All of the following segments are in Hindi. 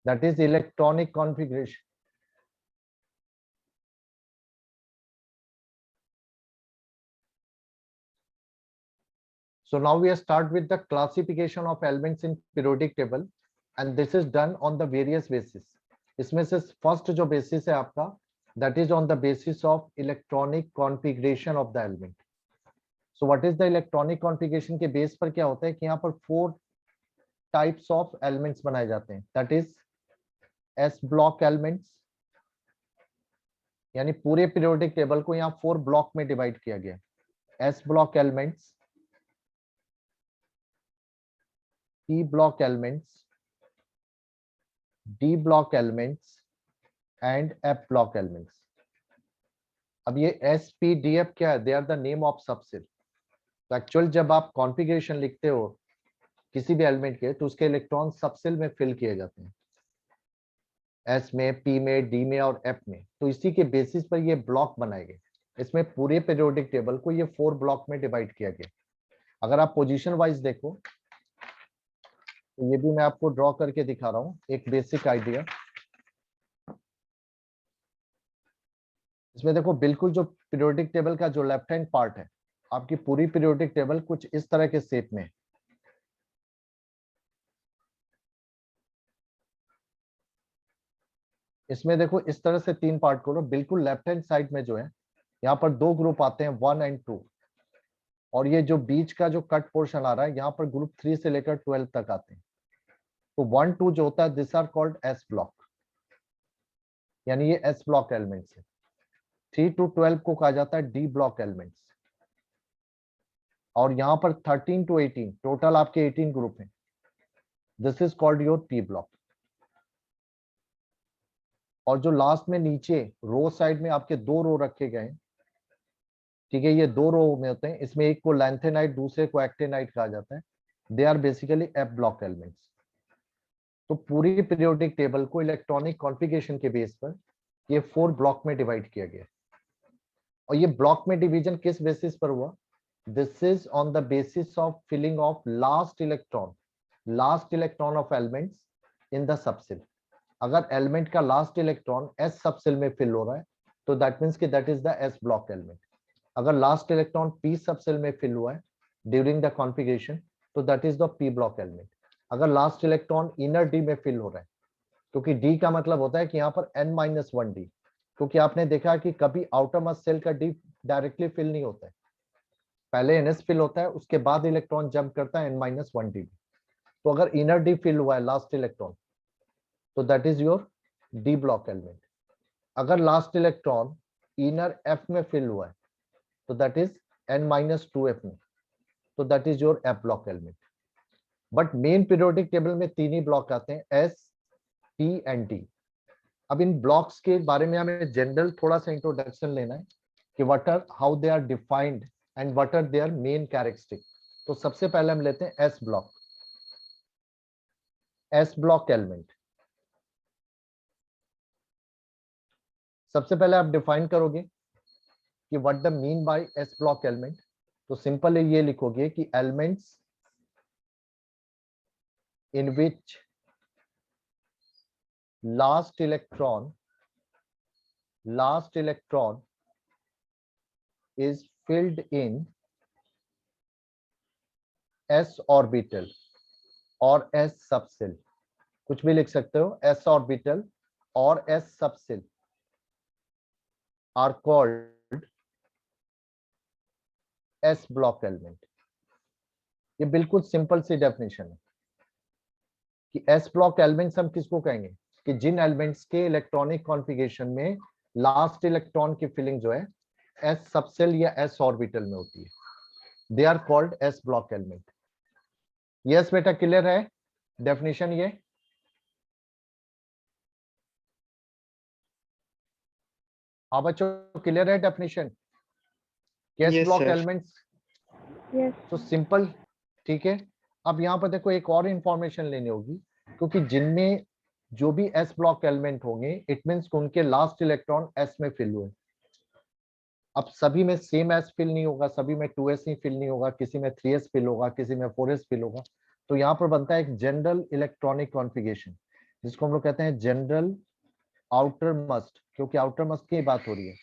that is electronic configuration. So now we start with the classification of elements in periodic table, and this is done on the various basis. इसमें से फर्स्ट जो बेसिस है आपका, that is on the basis of electronic configuration of the element. So what is the electronic configuration के बेस पर क्या होता है कि यहाँ पर 4 types of elements बनाए जाते हैं, that is S block elements, यानी पूरे पीरियोडिक टेबल को यहाँ 4 ब्लॉक में डिवाइड किया गया. S block elements, P block elements, D block elements and F block elements. अब ये S, P, D, F क्या है? They are the name of subset. तो एक्चुअल जब आप कॉन्फ़िगरेशन लिखते हो किसी भी एलिमेंट के, तो उसके इलेक्ट्रॉन सबसेल में फिल किए जाते हैं, S में, P में, D में और F में. तो इसी के बेसिस पर ये ब्लॉक बनाए गए. इसमें पूरे पीरियोडिक टेबल को ये 4 ब्लॉक में डिवाइड किया गया. अगर आप पोजीशन वाइज देखो तो ये भी मैं आपको ड्रॉ करके दिखा रहा हूँ, एक बेसिक आइडिया. इसमें देखो बिल्कुल जो पीरियोडिक टेबल का जो लेफ्ट हैंड पार्ट है, आपकी पूरी पीरियोडिक टेबल कुछ इस तरह के शेप में. इसमें देखो इस तरह से 3 पार्ट करो. बिल्कुल लेफ्ट हैंड साइड में जो है यहाँ पर 2 ग्रुप आते हैं, 1 और 2, और ये जो बीच का जो कट पोर्शन आ रहा है यहाँ पर ग्रुप 3 से लेकर 12 तक आते हैं. तो 1, 2 जो होता है this are called S block, यानी ये एस ब्लॉक एलिमेंट्स है. 3 to 12 को कहा जाता है डी ब्लॉक एलिमेंट्स. और यहाँ पर 13 to 18 टोटल आपके 18 ग्रुप हैं. This is called your P block. और जो लास्ट में नीचे रो साइड में आपके 2 रो रखे गए हैं, ठीक है, ये 2 रो में होते हैं. इसमें एक को लैंथेनाइट, दूसरे को एक्टेनाइट कहा जाता है. They are basically F block elements. तो पूरी पीरियोडिक टेबल को इलेक्ट्रॉनिक कॉन्फ़िगरेशन के बेस पर ये 4 ब्लॉक में डिवाइड किया गया. और ये ब्लॉक में डिवीजन किस बेसिस पर हुआ? This is on the basis of filling of last electron of elements in the subshell. अगर एलिमेंट का लास्ट इलेक्ट्रॉन एस सबसेल में फिल हो रहा है तो दैट मींस कि that is the S block element. अगर लास्ट इलेक्ट्रॉन पी सबसेल में फिल हुआ है ड्यूरिंग द कॉन्फ़िगरेशन तो that is the P block element. अगर लास्ट इलेक्ट्रॉन इनर डी में फिल हो रहा है, क्योंकि डी का मतलब होता है कि यहाँ पर n-1 डी, क्योंकि आपने देखा कि कभी आउटर मोस्ट सेल का डी डायरेक्टली फिल नहीं होता है, पहले ns फिल होता है, उसके बाद इलेक्ट्रॉन जंप करता है n-1 डी. तो अगर इनर डी फिल हुआ है लास्ट इलेक्ट्रॉन तो that is your D block element. अगर लास्ट इलेक्ट्रॉन इनर एफ में फिल हुआ है तो दैट इज n-2f में, तो that is your F block element. But main periodic table में 3 ही ब्लॉक आते हैं, एस, पी एंड डी. अब इन ब्लॉक्स के बारे में हमें जनरल थोड़ा सा इंट्रोडक्शन लेना है कि what are, how they are defined and what are their main characteristic. तो सबसे पहले हम लेते हैं S block. S block element सबसे पहले आप डिफाइन करोगे कि what the mean by S block element. तो सिंपल ये लिखोगे कि elements in which last electron is filled in s orbital or s subcell. कुछ भी लिख सकते हो, s orbital और s subcell are called s block element. ये बिल्कुल सिंपल सी डेफिनेशन है कि एस ब्लॉक एलिमेंट्स हम किसको कहेंगे कि जिन एलिमेंट्स के इलेक्ट्रॉनिक कॉन्फ़िगरेशन में लास्ट इलेक्ट्रॉन की फिलिंग जो है एस सबसेल या एस ऑर्बिटल में होती है, they are called S block element. Yes बेटा, क्लियर है डेफिनेशन? ये हाँ बच्चों, क्लियर है डेफिनेशन? एस ब्लॉक एलिमेंट्स तो सिंपल, ठीक है. अब यहाँ पर देखो एक और इंफॉर्मेशन लेनी होगी, क्योंकि जिनमें जो भी एस ब्लॉक एलिमेंट होंगे इट मींस उनके लास्ट इलेक्ट्रॉन एस में फिल हुए. अब सभी में सेम एस फिल नहीं होगा, सभी में 2s ही फिल नहीं होगा, किसी में 3s फिल होगा, किसी में 4s फिल होगा. तो यहाँ पर बनता है एक जनरल इलेक्ट्रॉनिक कॉन्फ़िगरेशन जिसको हम लोग कहते हैं जनरल आउटर मस्ट, क्योंकि आउटर मस्ट की बात हो रही है,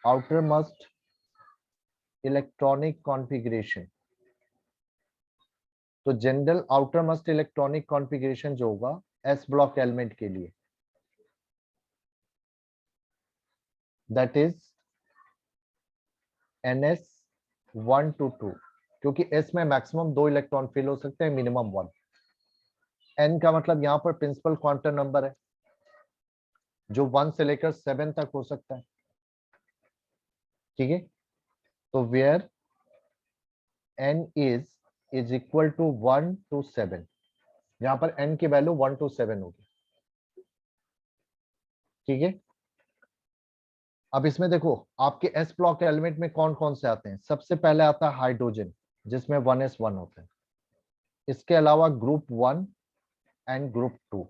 आउटर मस्ट इलेक्ट्रॉनिक कॉन्फ़िगरेशन। तो general outer must electronic configuration जो होगा एस ब्लॉक एलिमेंट के लिए, दैट इज NS1 to 2, क्योंकि S में मैक्सिमम 2 इलेक्ट्रॉन फिल हो सकते हैं, मिनिमम 1। N का मतलब यहाँ पर प्रिंसिपल क्वांटम नंबर है जो 1 से लेकर 7 तक हो सकता है, ठीक है। तो where N is equal to 1 to 7, यहाँ पर N की वैल्यू 1 to 7 होगी, ठीक है। अब इसमें देखो आपके S ब्लॉक एलिमेंट में कौन कौन से आते हैं। सबसे पहले आता है हाइड्रोजन, जिसमें 1s1 होता है। इसके अलावा ग्रुप 1 एंड ग्रुप 2।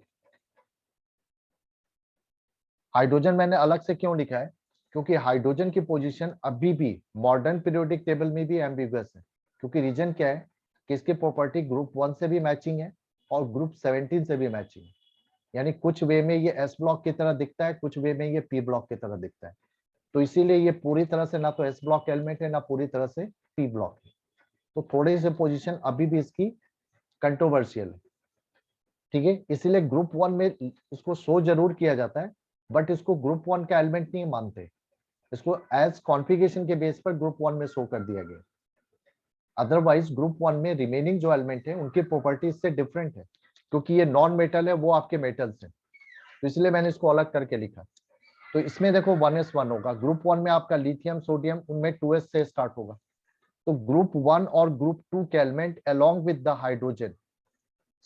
हाइड्रोजन मैंने अलग से क्यों लिखा है, क्योंकि हाइड्रोजन की पोजीशन अभी भी मॉडर्न पीरियोडिक टेबल में भी एम्बिगुअस है, क्योंकि रीजन क्या है कि इसकी प्रॉपर्टी ग्रुप 1 से भी मैचिंग है और ग्रुप 17 से भी मैचिंग है। यानी कुछ वे में ये S ब्लॉक की तरह दिखता है, कुछ वे में ये P ब्लॉक की तरह दिखता है। तो इसीलिए ये पूरी तरह से ना तो S ब्लॉक एलिमेंट है, ना पूरी तरह से P ब्लॉक है। तो थोड़ी सी पोजीशन अभी भी इसकी कंट्रोवर्शियल है, ठीक है। इसीलिए ग्रुप 1 में इसको शो जरूर किया जाता है, बट इसको ग्रुप 1 का एलिमेंट नहीं मानते, इसको एज कॉन्फ़िगरेशन के बेस पर ग्रुप 1 में शो कर दिया गया। अदरवाइज ग्रुप 1 में रिमेनिंग जो एलिमेंट है उनकी प्रॉपर्टीज से डिफरेंट है, क्योंकि ये नॉन मेटल है, वो आपके मेटल्स हैं, तो इसलिए मैंने इसको अलग करके लिखा। तो इसमें देखो 1s1 होगा, ग्रुप 1 में आपका लिथियम सोडियम उनमें 2s से स्टार्ट होगा। तो ग्रुप 1 और ग्रुप 2 के element along with the hydrogen,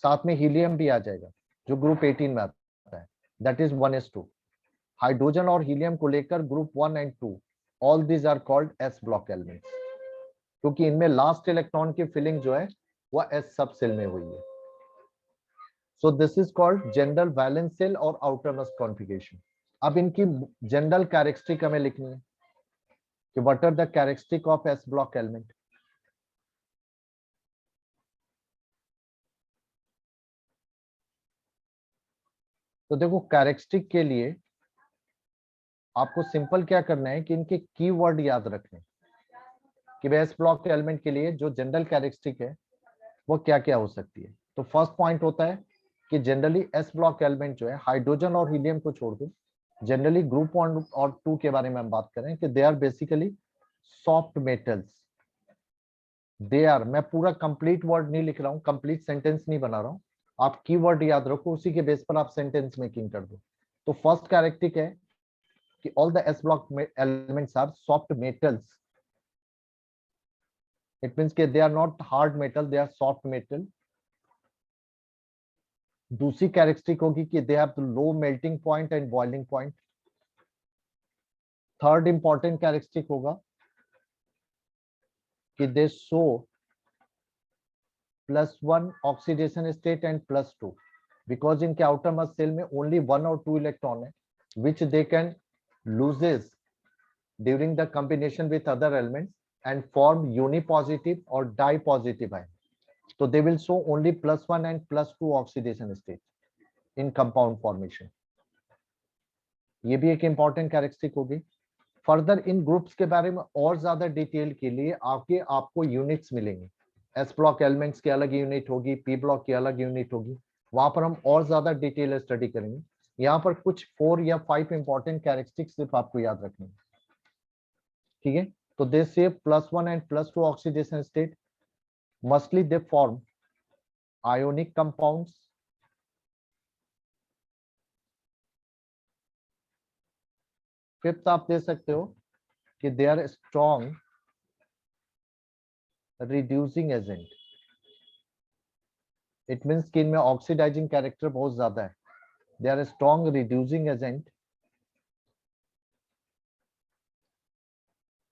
साथ में हीलियम भी आ जाएगा जो ग्रुप 18 में आता है, दैट इज 1s2। हाइड्रोजन और हीलियम को लेकर group 1 and 2, all these are called S block elements, क्योंकि इनमें लास्ट इलेक्ट्रॉन की फिलिंग जो है वह S सब सेल में हुई है। So this is called general valence shell और आउटरमोस्ट कॉन्फ़िगरेशन। अब इनकी जनरल कैरेक्टरिस्टिक हमें लिखनी है कि what are the characteristic of S block element. तो देखो कैरेक्टरिस्टिक के लिए आपको सिंपल क्या करना है कि इनके कीवर्ड याद रखने कि S ब्लॉक एलिमेंट के लिए जो जनरल कैरेक्टरिस्टिक है वो क्या क्या हो सकती है। तो फर्स्ट पॉइंट होता है कि जनरली S ब्लॉक एलिमेंट जो है, हाइड्रोजन और हीलियम को छोड़ दो, जनरली ग्रुप 1 और 2 के बारे में हम बात करें कि they are basically soft metals. They are, मैं पूरा कंप्लीट वर्ड नहीं लिख रहा हूँ, कंप्लीट सेंटेंस नहीं बना रहा हूँ, आप कीवर्ड याद रखो, उसी के बेस पर आप सेंटेंस मेकिंग कर दो। तो फर्स्ट कैरेक्टरिस्टिक है कि all the S block elements are soft metals. It means कि they are not hard metal, they are soft metal. दूसरी कैरेक्टरिस्टिक होगी कि they have low melting point and boiling point. Third important characteristic होगा कि they show +1 oxidation state and +2, because इनके आउटर मोस्ट सेल में ओनली 1 और 2 इलेक्ट्रॉन है which they can loses during the combination with other elements and form unipositive or dipositive ion. So they will show only +1 and +2 oxidation state in compound formation. ये भी एक इंपॉर्टेंट कैरेक्टरिस्टिक होगी। फर्दर इन ग्रुप्स के बारे में और ज्यादा डिटेल के लिए आपको यूनिट्स मिलेंगे। S ब्लॉक एलिमेंट्स की अलग यूनिट होगी, P ब्लॉक की अलग यूनिट होगी, वहां पर हम और ज्यादा डिटेल स्टडी करेंगे। यहाँ पर कुछ 4 या 5 इंपॉर्टेंट कैरेक्टरिस्टिक्स सिर्फ आपको याद रखनी है, ठीक है। तो दे से +1 and +2 oxidation state, mostly they form ionic compounds. Fifth आप दे सकते हो कि they are strong reducing agent. It means कि इनमें ऑक्सीडाइजिंग कैरेक्टर बहुत ज्यादा है, they are strong reducing agent.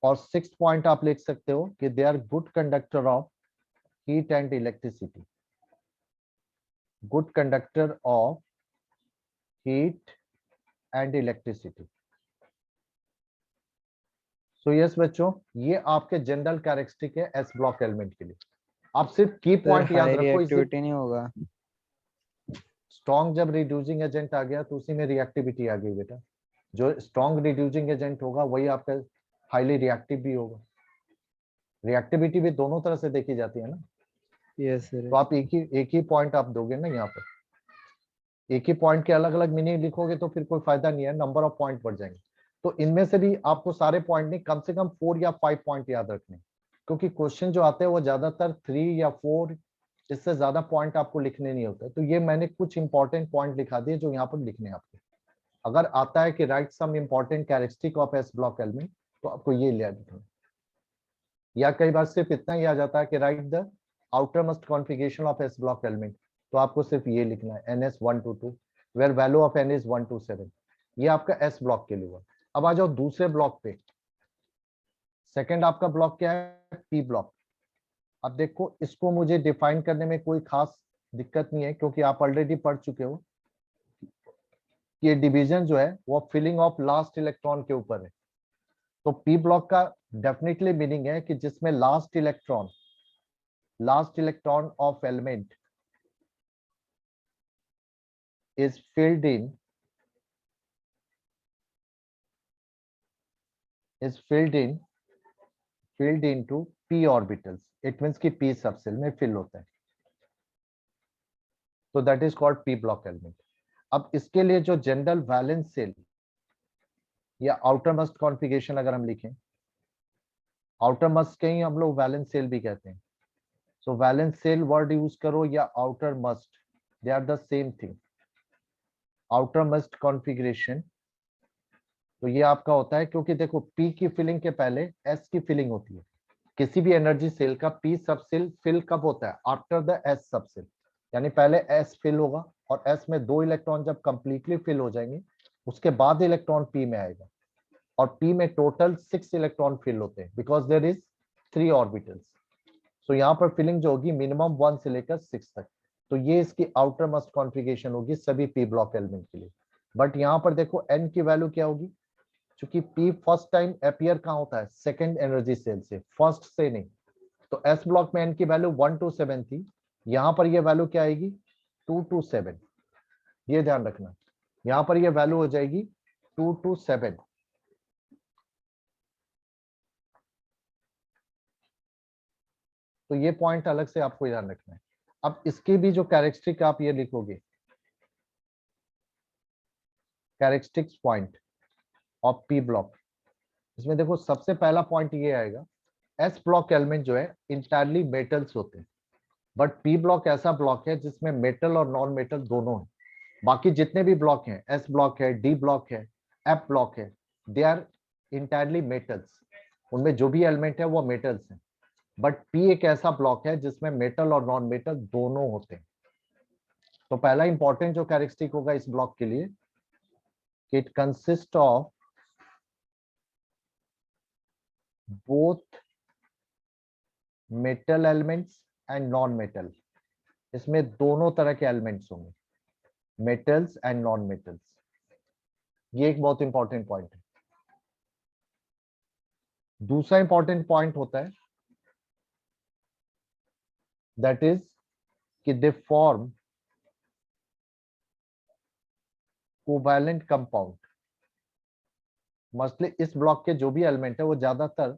और 6th पॉइंट आप लिख सकते हो कि they are good conductor of heat and electricity, good conductor of heat and electricity. So yes बच्चों, ये आपके जनरल कैरेक्टरिस्टिक है S ब्लॉक एलिमेंट के लिए। आप सिर्फ की सर पॉइंट याद हाई रखो इसे। रिएक्टिविटी नहीं होगा? स्ट्रॉन्ग जब रिड्यूसिंग एजेंट आ गया तो उसी में रिएक्टिविटी आ गई बेटा। जो स्ट्रॉन्ग रिड्यूसिंग एजेंट होगा वही आपका हाईली रिएक्टिव भी होगा। रिएक्टिविटी भी दोनों तरह से देखी जाती है ना। Yes sir. तो आप एक ही पॉइंट आप दोगे ना, यहाँ पर एक ही पॉइंट के अलग अलग मीनिंग लिखोगे तो फिर कोई फायदा नहीं है, नंबर ऑफ पॉइंट बढ़ जाएंगे। तो इनमें से भी आपको सारे पॉइंट नहीं, कम से कम 4 या 5 पॉइंट याद रखने, क्योंकि क्वेश्चन जो आते हैं वो ज्यादातर 3 या 4, इससे ज्यादा पॉइंट आपको लिखने नहीं होते। तो ये मैंने कुछ इंपॉर्टेंट पॉइंट लिखा दिए जो यहाँ पर लिखने हैं आपको। अगर आता है कि right some important characteristic of S block element, तो आपको ये लिखना। या कई बार सिर्फ इतना ही आ जाता है कि right the outermost configuration of S block element, तो आपको सिर्फ ये लिखना है NS122 where value of n is 1 to 7। ये आपका एस ब्लॉक के लिए हुआ। अब आ जाओ दूसरे ब्लॉक पे। सेकंड आपका ब्लॉक क्या है? P block. अब देखो इसको मुझे डिफाइन करने में कोई खास दिक्कत नहीं है, क्योंकि आप ऑलरेडी पढ़ चुके हो कि ये डिवीजन जो है वो फिलिंग ऑफ लास्ट इलेक्ट्रॉन के ऊपर है। तो पी ब्लॉक का डेफिनेटली मीनिंग है कि जिसमें last electron of element is filled into p orbitals, it means कि p सबसेल में फिल होता है, तो that is called p block element. अब इसके लिए जो जनरल वैलेंस सेल या आउटर मस्ट कॉन्फ़िगरेशन अगर हम लिखें, आउटर मस्ट के ही हम लोग वैलेंस सेल भी कहते हैं। So valence shell word use करो या outermost, they are the same thing. Outermost configuration तो ये आपका होता है, क्योंकि देखो p की फिलिंग के पहले s की फिलिंग होती है। किसी भी एनर्जी सेल का p सबसेल फिल कब होता है? आफ्टर द s सबसेल, यानी पहले s फिल होगा और s में 2 इलेक्ट्रॉन जब कंप्लीटली फिल हो जाएंगे उसके बाद इलेक्ट्रॉन p में आएगा, और p में टोटल 6 इलेक्ट्रॉन फिल होते हैं बिकॉज देयर इज 3 ऑर्बिटल्स। सो यहाँ पर फिलिंग जो होगी मिनिमम 1 से लेकर 6 तक। तो ये इसकी आउटर मस्ट कॉन्फ़िगरेशन होगी सभी p ब्लॉक एलिमेंट के लिए। बट यहाँ पर देखो n की वैल्यू क्या होगी? क्योंकि p फर्स्ट टाइम अपीयर कहाँ होता है? सेकंड एनर्जी सेल से, फर्स्ट से नहीं। तो s ब्लॉक में n की वैल्यू 1 to 7 थी, यहाँ पर ये वैल्यू क्या आएगी? 2 to 7। ये ध्यान रखना, यहाँ पर ये वैल्यू हो जाएगी 2 to 7। तो ये पॉइंट अलग से आपको ध्यान रखना है। अब इसकी भी जो कैरेक्टरिस्टिक आप ये लिखोगे, characteristics point of P block, इसमें देखो सबसे पहला पॉइंट ये आएगा, एस ब्लॉक एलिमेंट जो है इंटायरली मेटल्स होते हैं। बट पी ब्लॉक ऐसा ब्लॉक है जिसमें मेटल और नॉन मेटल दोनों है। बाकी जितने भी ब्लॉक हैं, एस ब्लॉक है, डी ब्लॉक है, एफ ब्लॉक है, दे आर इंटायरली मेटल्स। उनमें जो भी एलिमेंट है वो मेटल्स हैं। बट पी एक ऐसा ब्लॉक है जिसमें मेटल और नॉन मेटल दोनों होते हैं। तो पहला इंपॉर्टेंट जो कैरेक्टरिस्टिक होगा इस ब्लॉक के लिए, it consist of both metal elements and non metal. इसमें दोनों तरह के एलिमेंट्स होंगे, मेटल्स एंड नॉन मेटल्स। ये एक बहुत इंपॉर्टेंट पॉइंट है। दूसरा इंपॉर्टेंट पॉइंट होता है दैट इज कि दे फॉर्म कोवैलेंट कंपाउंड। मसले इस ब्लॉक के जो भी एलिमेंट है वो ज्यादातर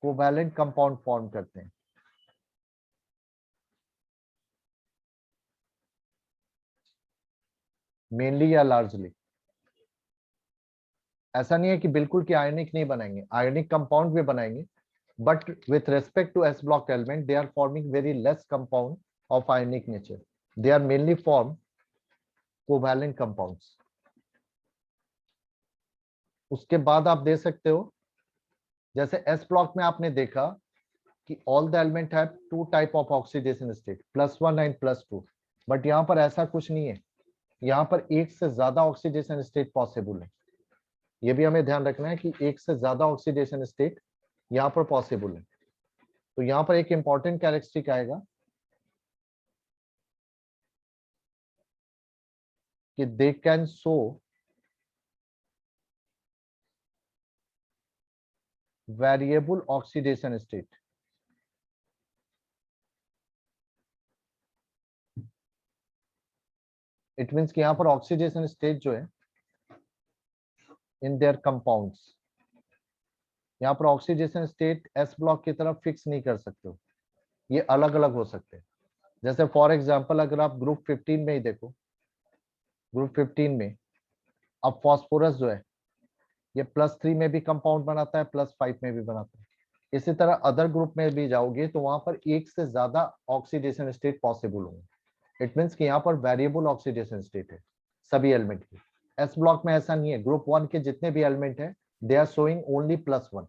कोवैलेंट कंपाउंड फॉर्म करते हैं। मेनली या लार्जली। ऐसा नहीं है कि बिल्कुल कि आयनिक नहीं बनाएंगे, आयनिक कंपाउंड भी बनाएंगे, but with respect to S block element they are forming very less compound of ionic nature. They are mainly form covalent compounds. उसके बाद आप दे सकते हो, जैसे एस ब्लॉक में आपने देखा कि all the element have 2 type of oxidation state, +1 and +2। But यहाँ पर ऐसा कुछ नहीं है, यहाँ पर एक से ज्यादा ऑक्सीडेशन स्टेट पॉसिबल है। ये भी हमें ध्यान रखना है कि एक से ज्यादा ऑक्सीडेशन स्टेट यहाँ पर पॉसिबल है। तो यहाँ पर एक इंपॉर्टेंट कैरेक्टरिस्टिक आएगा कि they can show variable oxidation state. It means कि यहाँ पर ऑक्सीडेशन स्टेट जो है इन देयर कंपाउंड्स, यहाँ पर ऑक्सीडेशन स्टेट एस ब्लॉक की तरफ फिक्स नहीं कर सकते हो, ये अलग अलग हो सकते हैं। जैसे फॉर एग्जांपल अगर आप ग्रुप 15 में ही देखो, ग्रुप 15 में अब फॉस्फोरस जो है ये +3 में भी कंपाउंड बनाता है, +5 में भी बनाता है। इसी तरह अदर ग्रुप में भी जाओगे तो वहां पर एक से ज्यादा ऑक्सीडेशन स्टेट पॉसिबल होंगे। इट मीन्स कि यहाँ पर वेरिएबल ऑक्सीडेशन स्टेट है सभी एलिमेंट की। एस ब्लॉक में ऐसा नहीं है, ग्रुप 1 के जितने भी एलिमेंट है they are showing only +1,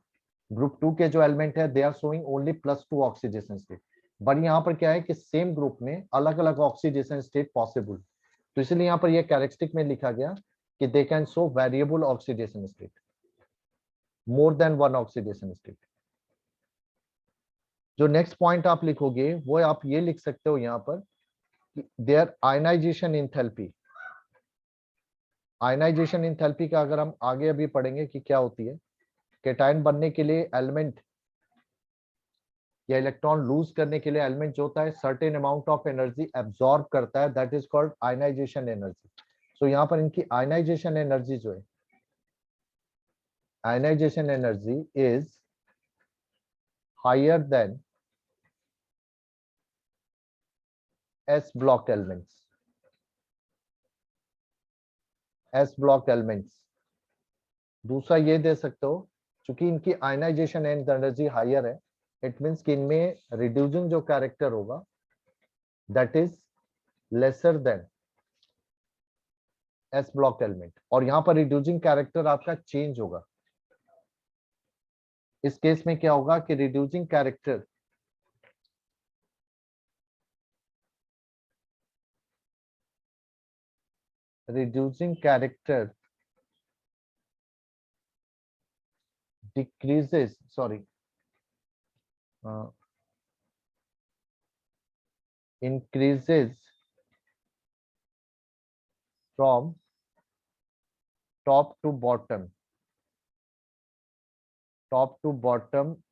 group 2 के जो एलिमेंट है they are showing only +2 oxidation state. But यहाँ पर क्या है कि सेम ग्रुप में अलग अलग ऑक्सीडेशन स्टेट पॉसिबल, तो इसलिए यहाँ पर यह कैरेक्टरिस्टिक में लिखा गया कि they can show variable oxidation state, more than one oxidation state. जो नेक्स्ट पॉइंट आप लिखोगे वो आप ये लिख सकते हो यहाँ पर their ionization enthalpy. Ionization enthalpy का अगर हम आगे अभी पढ़ेंगे कि क्या होती है, केटायन बनने के लिए एलिमेंट या इलेक्ट्रॉन लूज करने के लिए एलिमेंट जो होता है certain amount of energy absorb करता है, that is called ionisation energy. So यहाँ पर इनकी आयनाइजेशन एनर्जी जो है, ionisation energy is higher than S block elements, S block elements. दूसरा ये दे सकते हो क्योंकि इनकी आयनाइजेशन एनर्जी हायर है, इट मींस कि इनमें रिड्यूसिंग जो कैरेक्टर होगा that is lesser than S block element, और यहाँ पर रिड्यूसिंग कैरेक्टर आपका चेंज होगा। इस केस में क्या होगा कि reducing character decreases, sorry, increases from top to bottom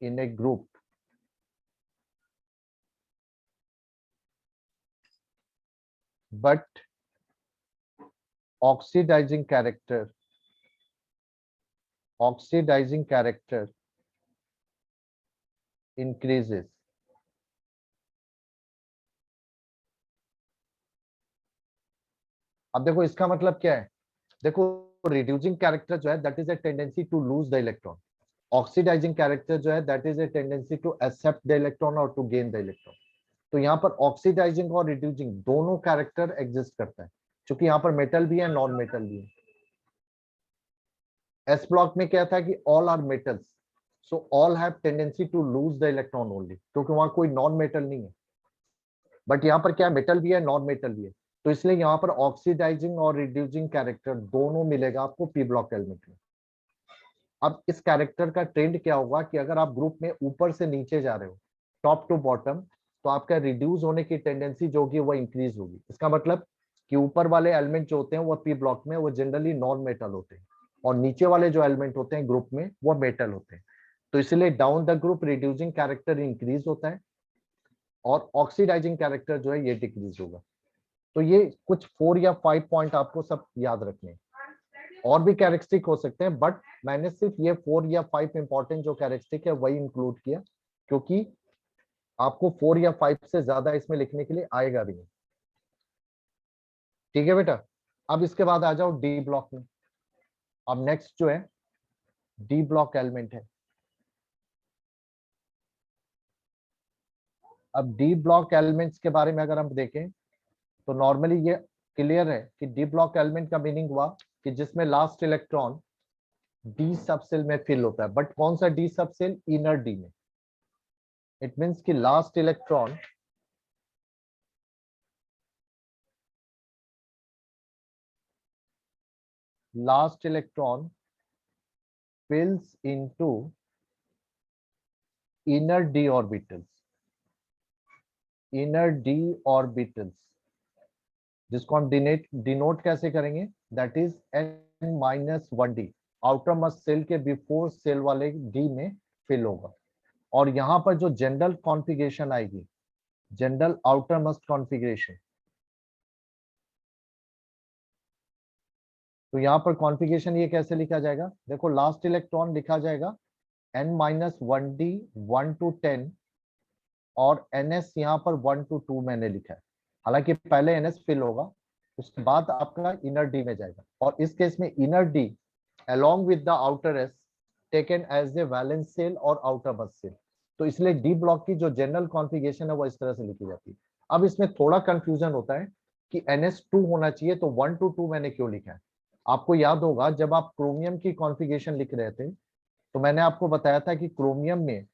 in a group but oxidizing character increases। अब देखो इसका मतलब क्या है, देखो रिड्यूसिंग कैरेक्टर जो है that is a tendency to lose the electron, oxidizing character जो है that is a tendency to accept the electron और टू गेन द इलेक्ट्रॉन। तो यहाँ पर ऑक्सीडाइजिंग और रिड्यूसिंग दोनों कैरेक्टर एग्जिस्ट करता है, क्योंकि यहाँ पर मेटल भी है नॉन मेटल भी है। एस ब्लॉक में क्या था कि all are metals, so all have tendency to lose the electron only, क्योंकि वहां कोई नॉन मेटल नहीं है। बट यहाँ पर क्या मेटल भी है नॉन मेटल भी है, तो इसलिए यहाँ पर ऑक्सीडाइजिंग और रिड्यूसिंग कैरेक्टर दोनों मिलेगा आपको पी ब्लॉक एलिमेंट में। अब इस कैरेक्टर का ट्रेंड क्या होगा कि अगर आप ग्रुप में ऊपर से नीचे जा रहे हो टॉप टू बॉटम, तो आपका रिड्यूस होने की टेंडेंसी जो होगी वो इंक्रीज होगी। इसका मतलब कि ऊपर वाले एलिमेंट जो होते हैं वो पी ब्लॉक में वो जनरली नॉन मेटल होते हैं, और नीचे वाले जो एलिमेंट होते हैं ग्रुप में वो मेटल होते हैं। तो इसलिए down the group reducing character increase होता है और ऑक्सीडाइजिंग कैरेक्टर जो है ये डिक्रीज होगा। तो ये कुछ 4 या 5 पॉइंट आपको सब याद रखने हैं, और भी कैरेक्टरिस्टिक हो सकते हैं बट मैंने सिर्फ ये 4 या 5 इंपॉर्टेंट जो कैरेक्टरिस्टिक है वही इंक्लूड किया, क्योंकि आपको 4 या 5 से ज्यादा इसमें लिखने के लिए आएगा भी नहीं। ठीक है बेटा, अब इसके बाद आ जाओ डी ब्लॉक में। अब नेक्स्ट जो है डी ब्लॉक एलिमेंट है। अब डी ब्लॉक एलिमेंट्स के बारे में अगर हम देखें तो नॉर्मली ये क्लियर है कि डी ब्लॉक एलिमेंट का मीनिंग हुआ कि जिसमें लास्ट इलेक्ट्रॉन डी सबसेल में फिल होता है, बट कौन सा डी सबसेल, इनर डी में। इट मींस कि last electron fills into inner d orbitals, जिसको हम डिनोट कैसे करेंगे, that is n-1d, outermost shell के बिफोर सेल वाले डी में फिल होगा। और यहाँ पर जो जनरल कॉन्फ़िगरेशन आएगी, जनरल आउटर मस्ट कॉन्फ़िगरेशन, तो यहाँ पर कॉन्फ़िगरेशन ये कैसे लिखा जाएगा, देखो लास्ट इलेक्ट्रॉन लिखा जाएगा n-1d 1 to 10 और ns यहाँ पर 1 to 2 मैंने लिखा है। हालांकि पहले ns फिल होगा, उसके बाद आपका इनर डी में जाएगा, और इस केस में inner D along with the outer s taken as a valence cell और outermost cell। तो इसलिए डी ब्लॉक की जो जनरल कॉन्फ़िगरेशन है वो इस तरह से लिखी जाती है। अब इसमें थोड़ा कंफ्यूजन होता है कि ns2 होना चाहिए, तो 1 to 2 मैंने क्यों लिखा है। आपको याद होगा जब आप क्रोमियम की कॉन्फ़िगरेशन लिख रहे थे तो मैंने आपको बताया था कि क्रोमियम में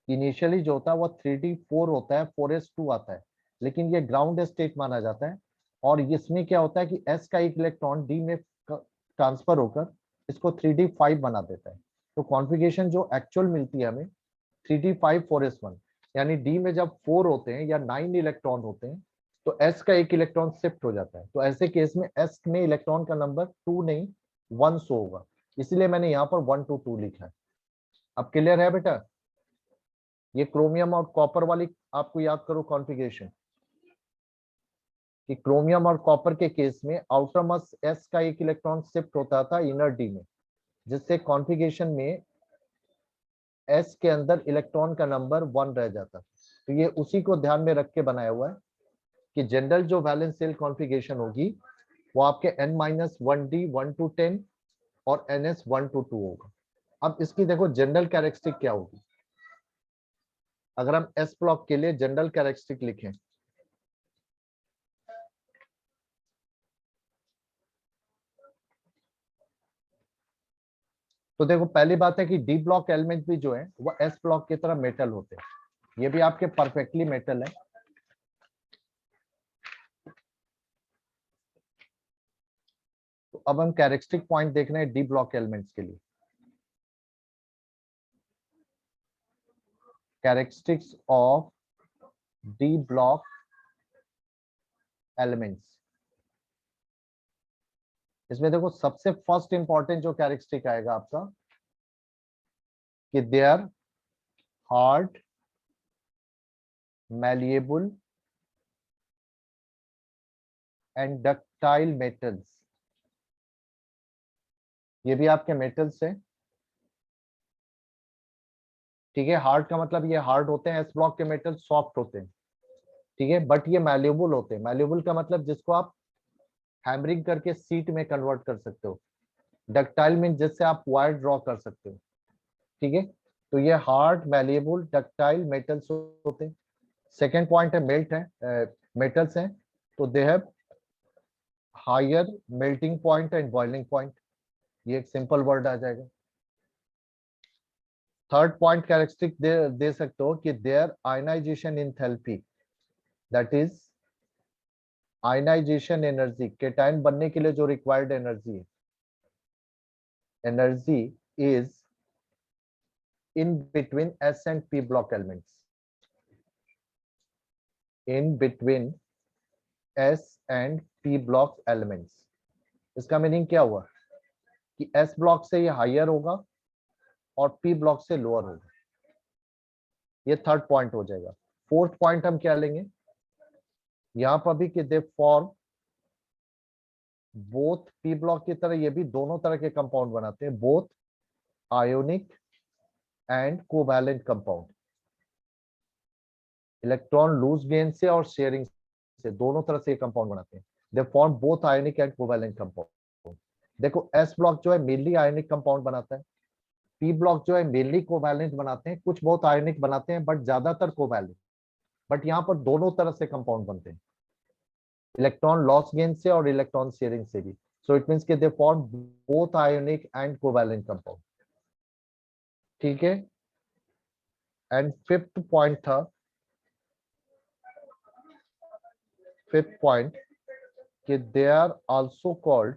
इनिशियली जो होता है वो 3d4 होता है, 4s2 आता है, लेकिन ये ग्राउंड स्टेट माना जाता है। और इसमें क्या होता है कि s का एक इलेक्ट्रॉन d में ट्रांसफर होकर इसको 3d5 बना देता है। तो कॉन्फ़िगरेशन जो एक्चुअल मिलती है हमें 3d5 4s1, यानी d में जब 4 होते हैं या 9 इलेक्ट्रॉन होते हैं तो s का एक इलेक्ट्रॉन शिफ्ट हो जाता है। तो ऐसे केस में s में इलेक्ट्रॉन का नंबर 2 नहीं 1 शो होगा, इसलिए मैंने यहाँ पर 1 to 2 लिखा है। अब क्लियर है बेटा, ये क्रोमियम और कॉपर वाली आपको याद करो कॉन्फ़िगरेशन कि क्रोमियम और कॉपर के केस में आउटर मस्ट s का एक इलेक्ट्रॉन शिफ्ट होता था इनर डी में, जिससे कॉन्फ़िगरेशन में s के अंदर इलेक्ट्रॉन का नंबर 1 रह जाता। तो ये उसी को ध्यान में रख के बनाया हुआ है कि जनरल जो वैलेंस सेल कॉन्फ़िगरेशन होगी वो आपके n-1d 1 to 10 और ns 1 to 2 होगा। अब इसकी देखो जनरल कैरेक्टरिस्टिक क्या होगी, अगर हम s ब्लॉक के लिए जनरल कैरेक्टरिस्टिक लिखें तो देखो पहली बात है कि डी ब्लॉक एलिमेंट भी जो है वो एस ब्लॉक की तरह मेटल होते हैं, ये भी आपके परफेक्टली मेटल है। तो अब हम कैरेक्टरिस्टिक पॉइंट देख रहे हैं डी ब्लॉक एलिमेंट्स के लिए। Characteristics of D block elements, इसमें देखो सबसे फर्स्ट इंपॉर्टेंट जो कैरेक्टरिस्टिक आएगा आपका कि they are hard malleable and ductile metals. ये भी आपके मेटल्स है, ठीक है। हार्ड का मतलब ये हार्ड होते हैं, एस ब्लॉक के मेटल सॉफ्ट होते हैं, ठीक है, बट ये मैल्यूबल होते हैं। मैल्यूबल का मतलब जिसको आप हैमरिंग करके सीट में कन्वर्ट कर सकते हो। डक्टाइल मीन जिससे आप वायर ड्रॉ कर सकते हो, ठीक है। तो ये हार्ड मैल्यूबल डक्टाइल मेटल्स होते हैं। सेकेंड पॉइंट है मेल्ट है, मेटल्स हैं तो they have higher melting point and boiling point, ये एक सिंपल वर्ड आ जाएगा। थर्ड पॉइंट कैरेक्टरिस्टिक दे सकते हो कि their ionization enthalpy, that is ionization energy, cation बनने के लिए जो रिक्वायर्ड एनर्जी है, energy is in between S and P block elements, in between S and P block elements। इसका मीनिंग क्या हुआ कि S ब्लॉक से ये हायर होगा और P ब्लॉक से लोअर होगा, ये थर्ड पॉइंट हो जाएगा। फोर्थ पॉइंट हम क्या लेंगे, यहां पर भी कि दे फॉर्म बोथ P ब्लॉक की तरह ये भी दोनों तरह के कंपाउंड बनाते हैं, both ionic and covalent compound. Electron lose gain से और शेयरिंग से दोनों तरह से कंपाउंड बनाते हैं। दे form both ionic and covalent compound. देखो एस ब्लॉक जो है मेनली आयोनिक कंपाउंड बनाता है, पी ब्लॉक जो है मेनली कोवैलेंट बनाते हैं, कुछ बहुत आयोनिक बनाते हैं बट ज्यादातर कोवैलेंट। बट यहाँ पर दोनों तरह से कंपाउंड बनते हैं, इलेक्ट्रॉन लॉस गेन से और इलेक्ट्रॉन शेयरिंग से भी। सो इट मींस के they form both ionic and covalent compound, ठीक है। एंड फिफ्थ पॉइंट कि they are also called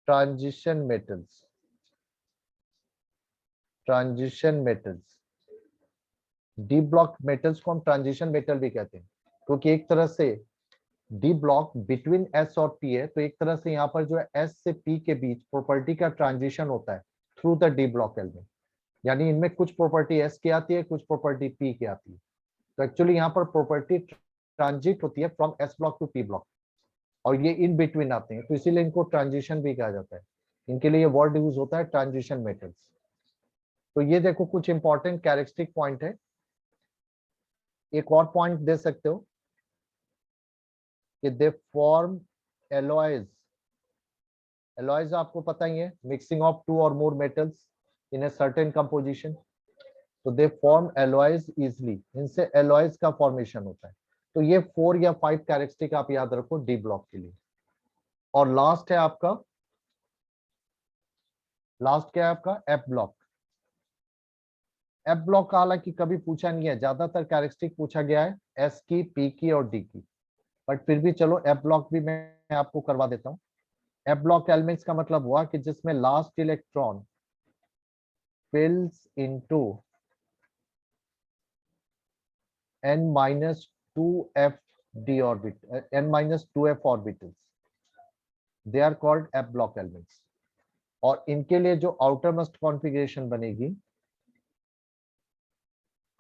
transition metals. D block metals को हम ट्रांजिशन मेटल भी कहते हैं, क्योंकि एक तरह से डी ब्लॉक बिटवीन एस और पी है, तो एक तरह से यहाँ पर जो है एस से पी के बीच प्रॉपर्टी का ट्रांजिशन होता है through the D block element. यानी इनमें कुछ प्रॉपर्टी एस की आती है, कुछ प्रॉपर्टी पी की आती है। तो एक्चुअली यहाँ पर प्रॉपर्टी ट्रांजिट होती है from S block to P block, और ये इन बिटवीन आते हैं, तो इसीलिए इनको ट्रांजिशन भी कहा जाता है। इनके लिए वर्ड यूज होता है ट्रांजिशन मेटल्स। तो ये देखो कुछ इंपॉर्टेंट कैरेक्टरिस्टिक पॉइंट है। एक और पॉइंट दे सकते हो कि दे फॉर्म एलॉयज। एलॉयज आपको पता ही है, मिक्सिंग ऑफ टू और मोर metals in a certain composition. तो दे फॉर्म एलॉयज इजिली, इनसे एलॉयज का फॉर्मेशन होता है। तो ये 4 या 5 कैरेक्टरिस्टिक आप याद रखो डी ब्लॉक के लिए। और लास्ट है आपका, लास्ट क्या है आपका, एफ ब्लॉक। एफ ब्लॉक का हालांकि कभी पूछा नहीं है, ज्यादातर कैरेक्टरिस्टिक पूछा गया है एस की, पी की और डी की, बट फिर भी चलो एफ ब्लॉक भी मैं आपको करवा देता हूँ। एफ ब्लॉक एलिमेंट्स का मतलब हुआ कि जिसमें last electron fills into n-2f d orbit, n-2f orbitals, they are called f block elements। और इनके लिए जो आउटर मस्ट कॉन्फ़िगरेशन बनेगी,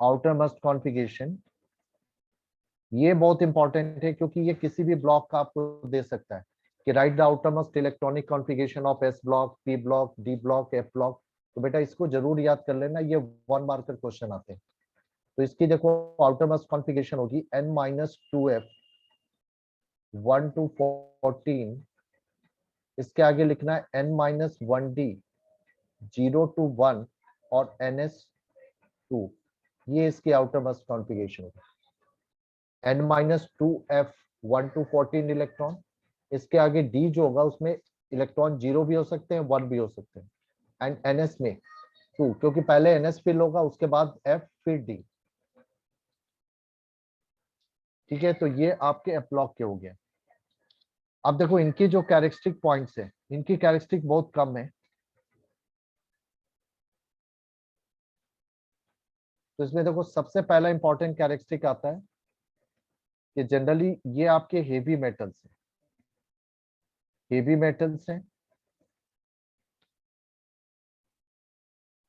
आउटर मस्ट कॉन्फ़िगरेशन, ये बहुत इंपॉर्टेंट है क्योंकि ये किसी भी ब्लॉक का आपको दे सकता है कि right the outer must electronic configuration of S block, P block, D block, F block. तो बेटा इसको जरूर याद कर लेना, ये 1 मार्कर क्वेश्चन आते हैं। तो इसकी देखो आउटर मस्ट कॉन्फ़िगरेशन होगी n-2f 1 to 14, इसके आगे लिखना है n-1d 0 to 1 और ns2, ये इसकी आउटर मस्ट कॉन्फ़िगरेशन होगी। n-2f 1 to 14 इलेक्ट्रॉन, इसके आगे d जो होगा उसमें इलेक्ट्रॉन 0 भी हो सकते हैं, 1 भी हो सकते हैं, एंड ns में 2, क्योंकि पहले ns फिल होगा उसके बाद f फिर d। ठीक है, तो ये आपके एफ ब्लॉक के हो गए। अब देखो इनकी जो कैरेक्टरिस्टिक पॉइंट्स है, इनकी कैरेक्टरिस्टिक बहुत कम है। तो इसमें देखो सबसे पहला इंपॉर्टेंट कैरेक्टरिस्टिक आता है कि जनरली ये आपके हेवी मेटल्स हैं, हेवी मेटल्स हैं,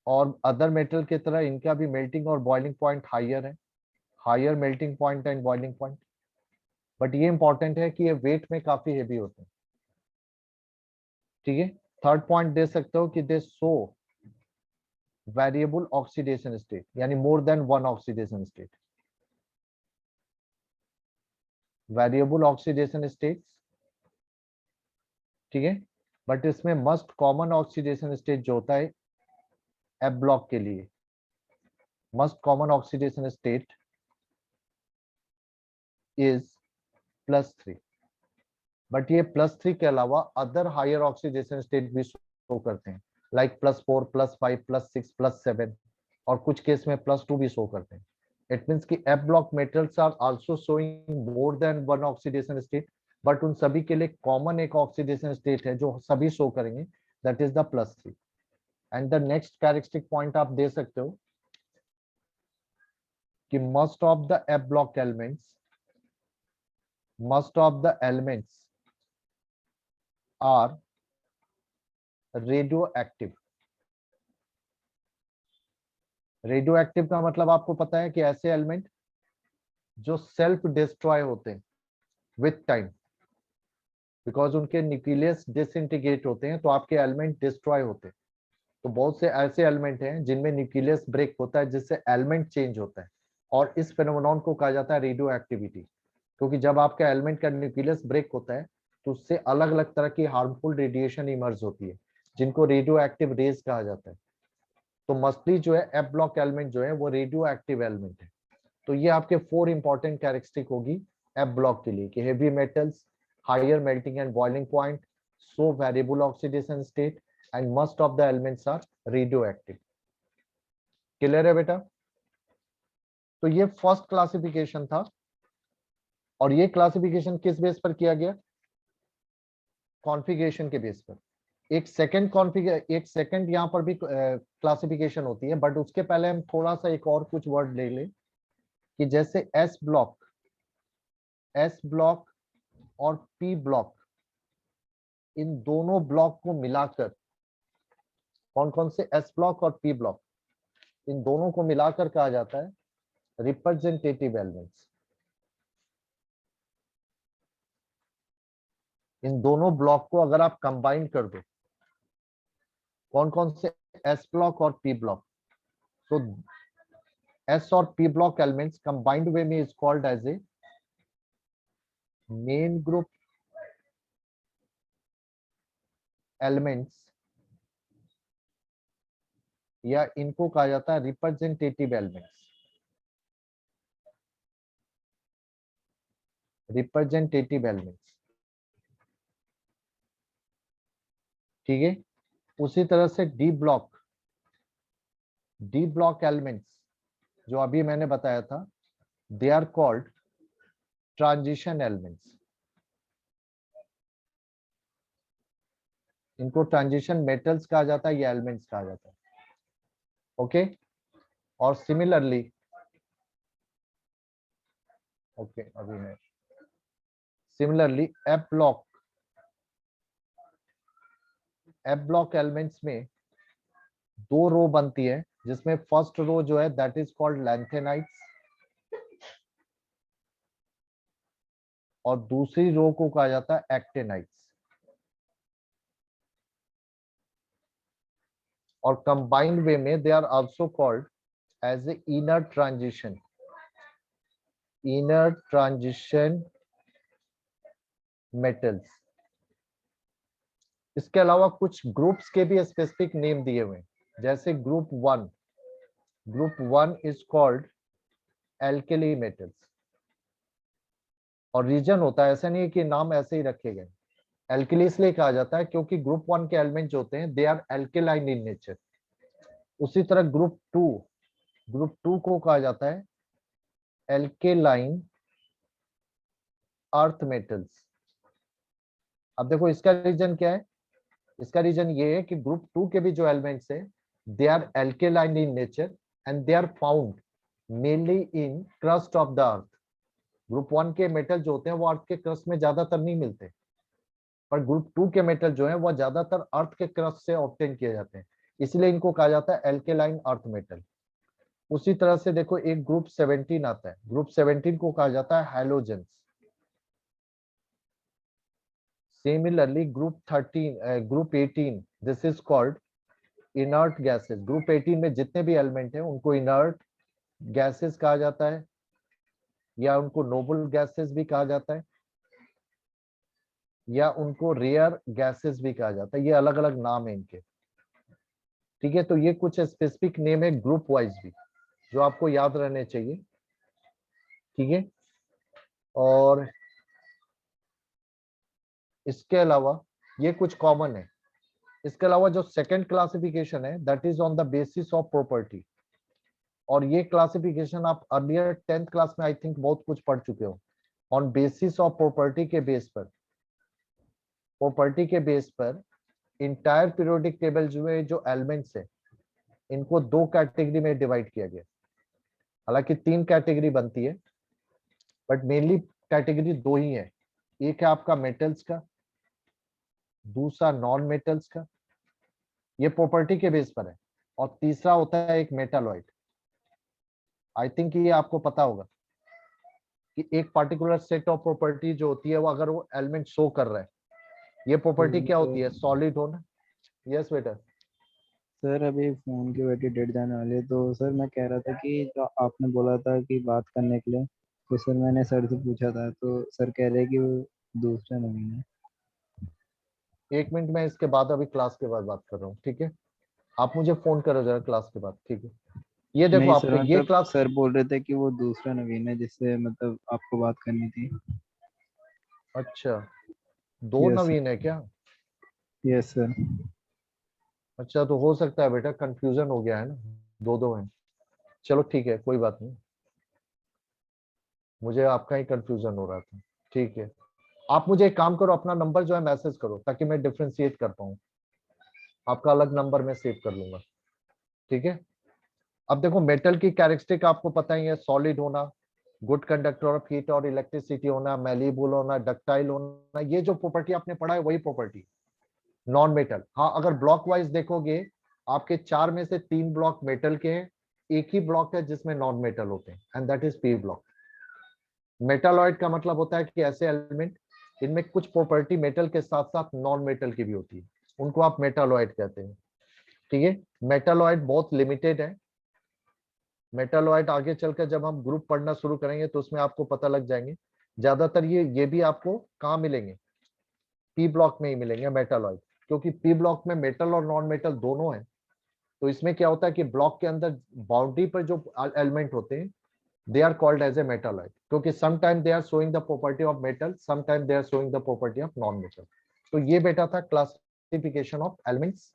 और अदर मेटल की तरह इनका भी मेल्टिंग और बॉइलिंग पॉइंट हायर है, higher melting point and boiling point. But ये इंपॉर्टेंट है कि ये वेट में काफी हेवी होते हैं। ठीक है, थर्ड पॉइंट दे सकते हो कि they show variable oxidation state, यानी more than 1 oxidation state, variable oxidation state. ठीक है, बट इसमें मस्ट कॉमन ऑक्सीडेशन स्टेट जो होता है एफ ब्लॉक के लिए, must common oxidation state is +3। But ये +3 के अलावा अदर हायर ऑक्सीडेशन स्टेट भी शो करते हैं, लाइक +4, +5, +6, +7, और कुछ केस में +2 भी शो करते हैं। इट मींस कि F block metals are also showing more than 1 oxidation state, but उन सभी के लिए कॉमन एक ऑक्सीडेशन स्टेट है जो सभी शो करेंगे, that is the +3। And the next characteristic point आप दे सकते हो कि most of the F block elements, most of the elements are radioactive। Radioactive का मतलब आपको पता है कि ऐसे एलिमेंट जो सेल्फ डिस्ट्रॉय होते हैं विथ टाइम, बिकॉज उनके न्यूक्लियस डिसइंटीग्रेट होते हैं तो आपके एलिमेंट डिस्ट्रॉय होते हैं। तो बहुत से ऐसे एलिमेंट हैं जिनमें न्यूक्लियस ब्रेक होता है जिससे एलिमेंट चेंज होता है, और इस फेनोमेनॉन को कहा जाता है रेडियो एक्टिविटी। क्योंकि जब आपका एलिमेंट का न्यूक्लियस ब्रेक होता है तो उससे अलग अलग तरह की हार्मफुल रेडिएशन इमर्ज होती है जिनको रेडियो एक्टिव रेज कहा जाता है। तो मस्टली जो है एफ ब्लॉक एलिमेंट जो है वो रेडियो एक्टिव एलिमेंट है। तो ये आपके 4 इंपॉर्टेंट कैरेक्टरिस्टिक होगी एफ ब्लॉक के लिए कि heavy metals, higher melting and boiling point, so variable oxidation state, and most of the elements are radioactive. Clear है बेटा? तो ये फर्स्ट क्लासिफिकेशन था, और ये क्लासिफिकेशन किस बेस पर किया गया? कॉन्फ़िगरेशन के बेस पर। एक सेकंड यहाँ पर भी क्लासिफिकेशन होती है, बट उसके पहले हम थोड़ा सा एक और कुछ वर्ड ले लें कि जैसे एस ब्लॉक और पी ब्लॉक, इन दोनों ब्लॉक को मिलाकर, कौन कौन से एस ब्लॉक और पी ब्लॉक, इन दोनों को मिलाकर कहा जाता है रिप्रेजेंटेटिव एलिमेंट्स, इन दोनों ब्लॉक को अगर आप कंबाइन कर दो, कौन कौन से, एस ब्लॉक और पी ब्लॉक, तो एस और P block elements combined way में is called as a main group elements, या इनको कहा जाता है रिप्रेजेंटेटिव एलिमेंट्स। रिप्रेजेंटेटिव एलिमेंट्स, ठीक है। उसी तरह से डी ब्लॉक एलिमेंट्स जो अभी मैंने बताया था, they are called transition elements. इनको ट्रांजिशन मेटल्स कहा जाता है या एलिमेंट्स कहा जाता है, ओके। और सिमिलरली, ओके अभी मैं, सिमिलरली एफ ब्लॉक एलिमेंट्स में दो रो बनती है, जिसमें फर्स्ट रो जो है दैट इज कॉल्ड लैंथेनाइट्स, और दूसरी रो को कहा जाता है एक्टेनाइट्स। और कंबाइंड वे में they are also called as a inner transition metals. इसके अलावा कुछ ग्रुप्स के भी स्पेसिफिक नेम दिए हुए हैं, जैसे group one is called alkali metals. और रीजन होता है, ऐसा नहीं है कि नाम ऐसे ही रखे गए। एल्केली इसलिए कहा जाता है क्योंकि ग्रुप 1 के एलिमेंट जो होते हैं they are alkaline in nature. उसी तरह ग्रुप टू को कहा जाता है एल्केलाइन अर्थ मेटल्स। अब देखो इसका रीजन क्या है, इसका रीजन ये है कि ग्रुप 2 के भी जो एलिमेंट्स है they are alkaline in nature and they are found mainly in crust of the earth. Group 1 के मेटल जो होते हैं वो अर्थ के क्रस्ट में ज्यादातर नहीं मिलते, पर ग्रुप 2 के मेटल जो है वो ज्यादातर अर्थ के क्रस्ट से ऑब्टेन किए जाते हैं, इसलिए इनको कहा जाता है एल्केलाइन अर्थ मेटल। उसी तरह से देखो एक ग्रुप 17 आता है, ग्रुप 17 को कहा जाता है halogens. Similarly group 18 this is called inert gases. Group 18 में जितने भी एलिमेंट हैं उनको इनर्ट गैसेस कहा जाता है, या उनको नोबल गैसेस भी कहा जाता है, या उनको रेयर गैसेस भी कहा जाता है। ये अलग अलग नाम है इनके, ठीक है। तो ये कुछ स्पेसिफिक नेम है ग्रुप वाइज भी, जो आपको याद रहने चाहिए, ठीक है। और इसके अलावा ये कुछ कॉमन है। इसके अलावा जो सेकंड क्लासिफिकेशन है that is on the basis of property. और ये क्लासिफिकेशन आप अर्लियर 10th क्लास में आई थिंक बहुत कुछ पढ़ चुके हो। ऑन बेसिस ऑफ प्रॉपर्टी के बेस पर इंटायर पीरियोडिक टेबल जो एलिमेंट्स है इनको दो कैटेगरी में डिवाइड किया गया। हालांकि 3 कैटेगरी बनती है, बट मेनली कैटेगरी 2 ही है। एक है आपका मेटल्स का, दूसरा नॉन मेटल्स का, ये प्रॉपर्टी के बेस पर है। और तीसरा होता है एक मेटालॉइड। आई थिंक ये आपको पता होगा कि एक पार्टिकुलर सेट ऑफ प्रॉपर्टी जो होती है वो अगर वो एलिमेंट शो कर रहा है, ये प्रॉपर्टी क्या होती है, सॉलिड होना। यस बेटा। सर अभी फोन की बैटरी डेड जाने वाली है, तो सर मैं कह रहा था कि जो आपने बोला था कि बात करने के लिए, तो सर मैंने सर से पूछा था, तो सर कह रहे कि वो दूसरा नवीन है। 1 मिनट में इसके बाद, अभी क्लास के बाद बात कर रहा हूँ, ठीक है। आप मुझे फोन करो जरा क्लास के बाद, ठीक है। ये देखो नहीं सर, आपको ये मतलब क्लास, सर बोल रहे थे कि वो दूसरा नवीन है जिससे मतलब आपको बात करनी थी। अच्छा 2 यस नवीन है क्या? Yes sir. अच्छा तो हो सकता है बेटा कंफ्यूजन हो गया है ना, 2 है। चलो ठीक है, कोई बात नहीं, मुझे आपका ही कंफ्यूजन हो रहा था, ठीक है। आप मुझे एक काम करो, अपना नंबर जो है मैसेज करो ताकि मैं डिफ्रेंशिएट कर पाऊँ। आपका अलग नंबर मैं सेव कर लूंगा, ठीक है। अब देखो मेटल की कैरेक्टरिस्टिक आपको पता ही है, सॉलिड होना, गुड कंडक्टर ऑफ हीट और इलेक्ट्रिसिटी होना, मैलिएबल होना, डक्टाइल होना, ये जो प्रॉपर्टी आपने पढ़ा है वही प्रॉपर्टी। नॉन मेटल, हाँ अगर ब्लॉक वाइज देखोगे आपके 4 में से 3 ब्लॉक मेटल के हैं, एक ही ब्लॉक है जिसमें नॉन मेटल होते हैं, and that is P block. Metalloid का मतलब होता है कि ऐसे एलिमेंट इनमें कुछ प्रॉपर्टी मेटल के साथ साथ नॉन मेटल की भी होती है, उनको आप मेटालॉइड कहते हैं। ठीक है, मेटालॉइड बहुत लिमिटेड है। मेटालॉइड आगे चलकर जब हम ग्रुप पढ़ना शुरू करेंगे तो उसमें आपको पता लग जाएंगे। ज्यादातर ये भी आपको कहाँ मिलेंगे, पी ब्लॉक में ही मिलेंगे मेटालॉइड, क्योंकि पी ब्लॉक में मेटल और नॉन मेटल दोनों है। तो इसमें क्या होता है कि ब्लॉक के अंदर बाउंड्री पर जो एलिमेंट होते हैं they are called as a metalloid, क्योंकि sometime they are showing the property of metal, sometime they are showing the property of non metal। तो ये बेटा था classification of elements,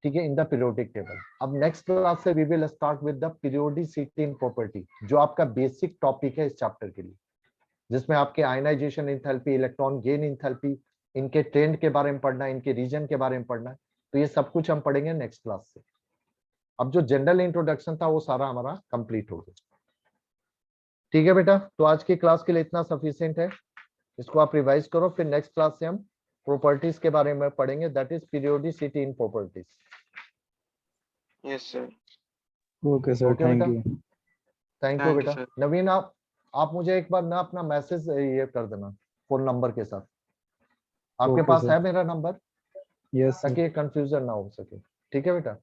ठीक है, in the periodic table। अब next क्लास से we will start with the periodicity in property, जो आपका बेसिक टॉपिक है इस चैप्टर के लिए, जिसमें आपके ionisation enthalpy, electron gain enthalpy, इनके ट्रेंड के बारे में पढ़ना है, इनके रीजन के बारे में पढ़ना है। तो ये सब कुछ हम पढ़ेंगे नेक्स्ट क्लास से। अब जो जनरल इंट्रोडक्शन था वो सारा हमारा कंप्लीट हो गया। ठीक है बेटा, तो आज की क्लास के लिए इतना सफिशिएंट है, इसको आप रिवाइज करो, फिर नेक्स्ट क्लास से हम प्रॉपर्टीज के बारे में पढ़ेंगे, that is periodicity in properties. Yes sir. Okay sir, okay thank बेटा, you. Thank you thank you बेटा। सर। नवीन आप मुझे एक बार ना अपना मैसेज ये कर देना फोन नंबर के साथ, आपके ओके पास सर। है मेरा नंबर, यस सर। ताकि कंफ्यूजन ना हो सके। ठीक है बेटा।